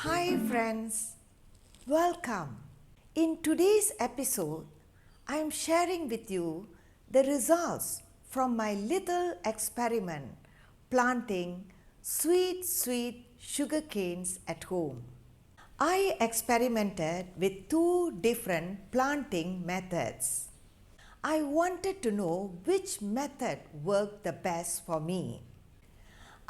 Hi friends, welcome. In today's episode, I am sharing with you the results from my little experiment planting sweet sugar canes at home. I experimented with two different planting methods. I wanted to know which method worked the best for me.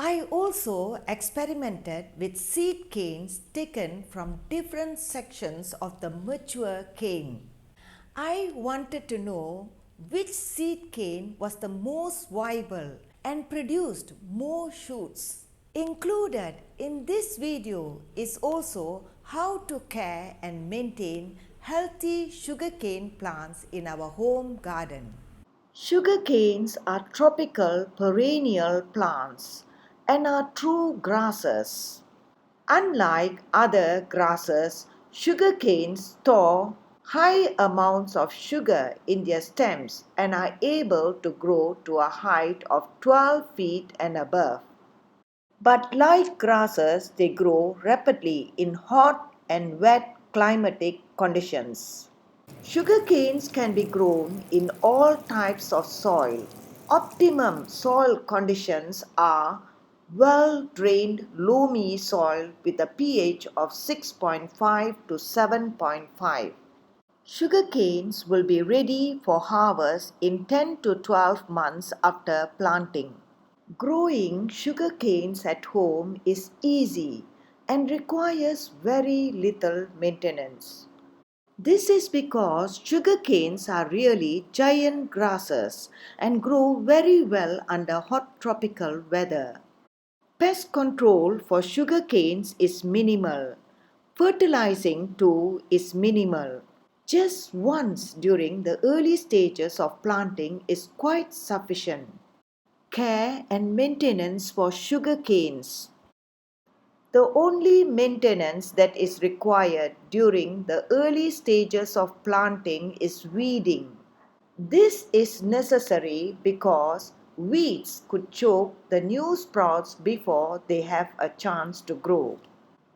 I also experimented with seed canes taken from different sections of the mature cane. I wanted to know which seed cane was the most viable and produced more shoots. Included in this video is also how to care and maintain healthy sugarcane plants in our home garden. Sugar canes are tropical perennial plants and are true grasses. Unlike other grasses, sugar canes store high amounts of sugar in their stems and are able to grow to a height of 12 feet and above. But like grasses, they grow rapidly in hot and wet climatic conditions. Sugar canes can be grown in all types of soil. Optimum soil conditions are well-drained loamy soil with a pH of 6.5 to 7.5. Sugar canes will be ready for harvest in 10 to 12 months after planting. Growing sugar canes at home is easy and requires very little maintenance. This is because sugar canes are really giant grasses and grow very well under hot tropical weather. Pest control for sugar canes is minimal. Fertilizing too is minimal. Just once during the early stages of planting is quite sufficient. Care and maintenance for sugar canes. The only maintenance that is required during the early stages of planting is weeding. This is necessary because weeds could choke the new sprouts before they have a chance to grow.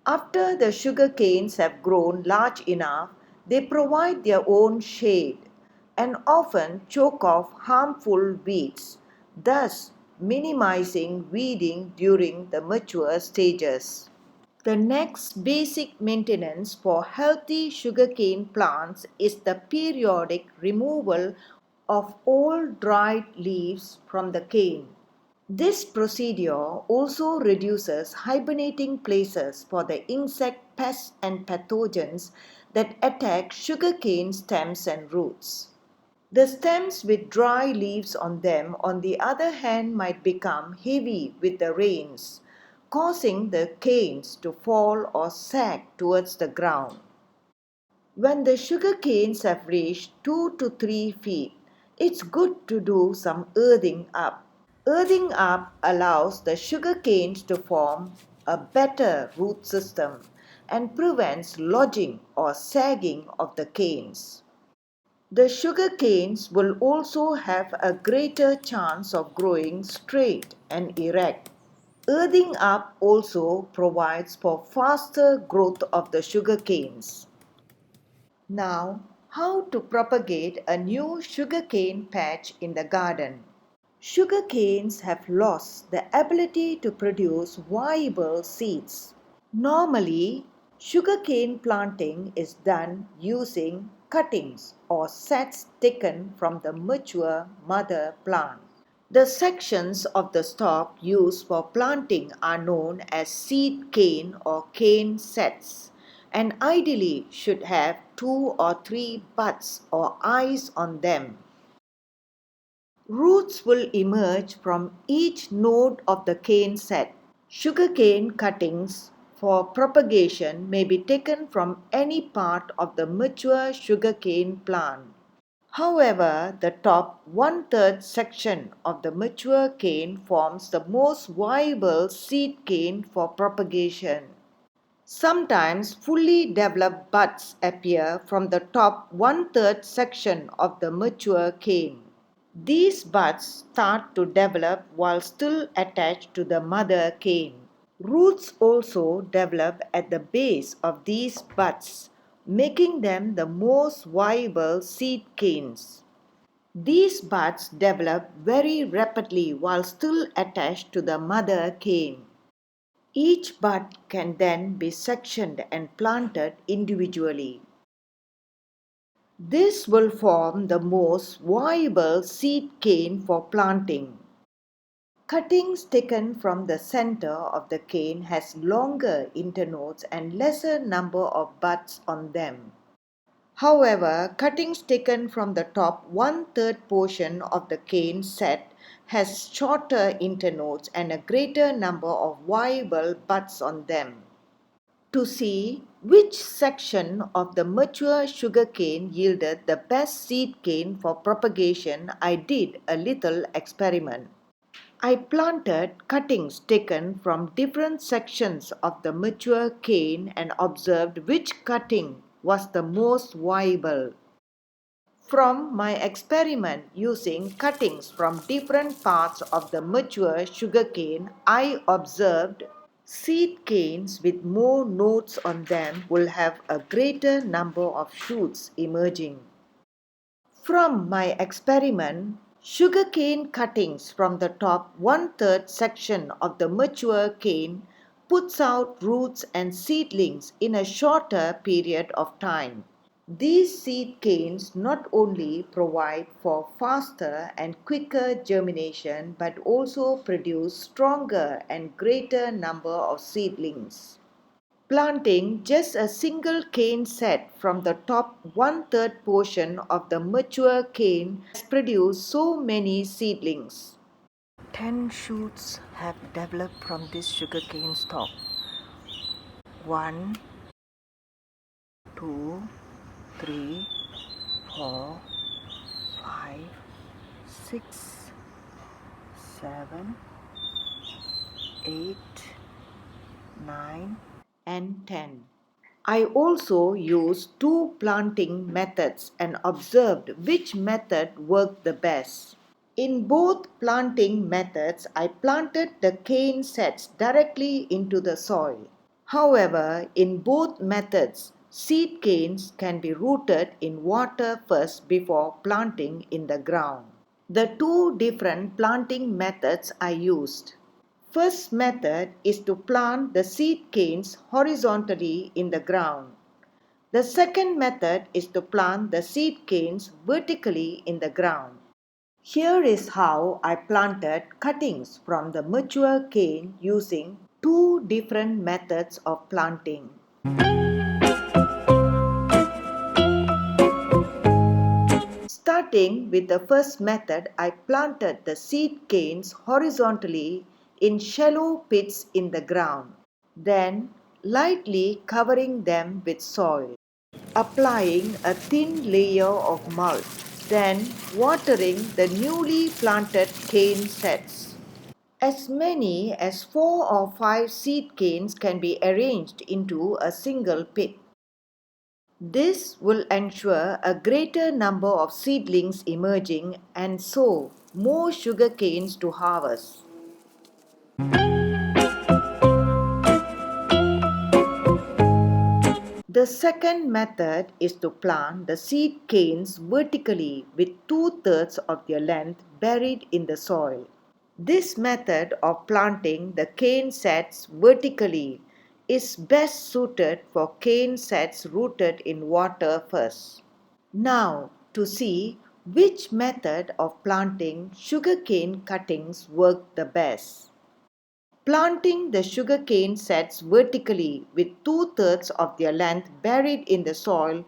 After the sugar canes have grown large enough, they provide their own shade and often choke off harmful weeds, thus minimizing weeding during the mature stages. The next basic maintenance for healthy sugarcane plants is the periodic removal of all dried leaves from the cane. This procedure also reduces hibernating places for the insect pests and pathogens that attack sugarcane stems and roots. The stems with dry leaves on them, on the other hand, might become heavy with the rains, causing the canes to fall or sag towards the ground. When the sugar canes have reached 2 to 3 feet, it's good to do some earthing up. Earthing up allows the sugar canes to form a better root system and prevents lodging or sagging of the canes. The sugar canes will also have a greater chance of growing straight and erect. Earthing up also provides for faster growth of the sugar canes. Now, how to propagate a new sugarcane patch in the garden? Sugar canes have lost the ability to produce viable seeds. Normally, sugarcane planting is done using cuttings or sets taken from the mature mother plant. The sections of the stalk used for planting are known as seed cane or cane sets and ideally should have 2 or 3 buds or eyes on them. Roots will emerge from each node of the cane set. Sugarcane cuttings for propagation may be taken from any part of the mature sugarcane plant. However, the top one-third section of the mature cane forms the most viable seed cane for propagation. Sometimes fully developed buds appear from the top one-third section of the mature cane. These buds start to develop while still attached to the mother cane. Roots also develop at the base of these buds, making them the most viable seed canes. These buds develop very rapidly while still attached to the mother cane. Each bud can then be sectioned and planted individually. This will form the most viable seed cane for planting. Cuttings taken from the center of the cane has longer internodes and lesser number of buds on them. However, cuttings taken from the top one-third portion of the cane set has shorter internodes and a greater number of viable buds on them. To see which section of the mature sugarcane yielded the best seed cane for propagation, I did a little experiment. I planted cuttings taken from different sections of the mature cane and observed which cutting was the most viable. From my experiment using cuttings from different parts of the mature sugarcane, I observed seed canes with more nodes on them will have a greater number of shoots emerging. From my experiment, sugarcane cuttings from the top one-third section of the mature cane puts out roots and seedlings in a shorter period of time. These seed canes not only provide for faster and quicker germination but also produce stronger and greater number of seedlings. Planting just a single cane set from the top one-third portion of the mature cane has produced so many seedlings. 10 shoots have developed from this sugarcane stalk. 1, 2, 3, 4, 5, 6, 7, 8, 9, and 10. I also used two planting methods and observed which method worked the best. In both planting methods, I planted the cane sets directly into the soil. However, in both methods, seed canes can be rooted in water first before planting in the ground. The two different planting methods I used. First method is to plant the seed canes horizontally in the ground. The second method is to plant the seed canes vertically in the ground. Here is how I planted cuttings from the mature cane using two different methods of planting. Starting with the first method, I planted the seed canes horizontally in shallow pits in the ground, then lightly covering them with soil, applying a thin layer of mulch, then watering the newly planted cane sets. As many as 4 or 5 seed canes can be arranged into a single pit. This will ensure a greater number of seedlings emerging and so more sugar canes to harvest. The second method is to plant the seed canes vertically with 2/3 of their length buried in the soil. This method of planting the cane sets vertically is best suited for cane sets rooted in water first. Now, to see which method of planting sugarcane cuttings work the best. Planting the sugarcane sets vertically with 2/3 of their length buried in the soil,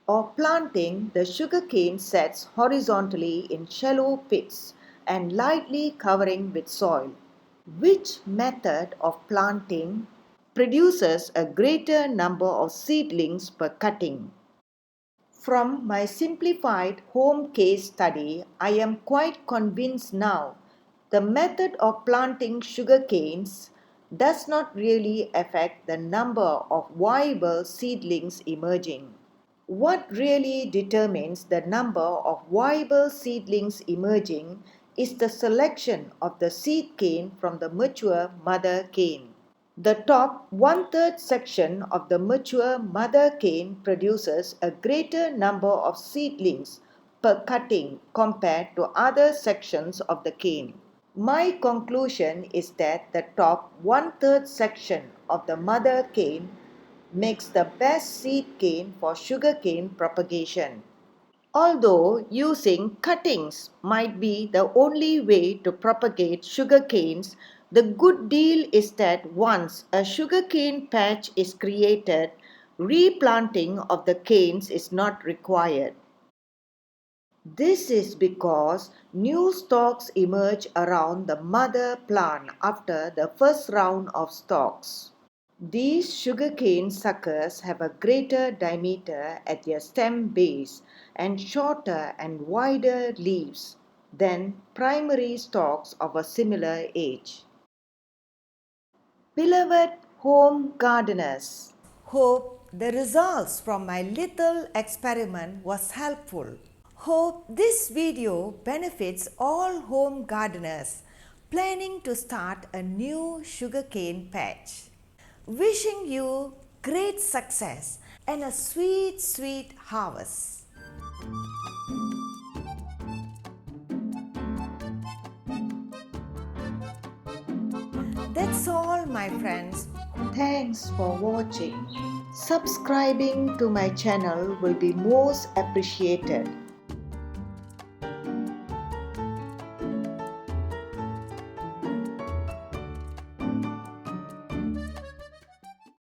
or planting the sugarcane sets horizontally in shallow pits and lightly covering with soil. Which method of planting produces a greater number of seedlings per cutting? From my simplified home case study, I am quite convinced now the method of planting sugar canes does not really affect the number of viable seedlings emerging. What really determines the number of viable seedlings emerging is the selection of the seed cane from the mature mother cane. The top one-third section of the mature mother cane produces a greater number of seedlings per cutting compared to other sections of the cane. My conclusion is that the top one-third section of the mother cane makes the best seed cane for sugarcane propagation. Although using cuttings might be the only way to propagate sugarcanes, the good deal is that once a sugarcane patch is created, replanting of the canes is not required. This is because new stalks emerge around the mother plant after the first round of stalks. These sugarcane suckers have a greater diameter at their stem base and shorter and wider leaves than primary stalks of a similar age. Beloved home gardeners, hope the results from my little experiment was helpful. Hope this video benefits all home gardeners planning to start a new sugarcane patch. Wishing you great success and a sweet, sweet harvest. That's all, my friends. Thanks for watching. Subscribing to my channel will be most appreciated.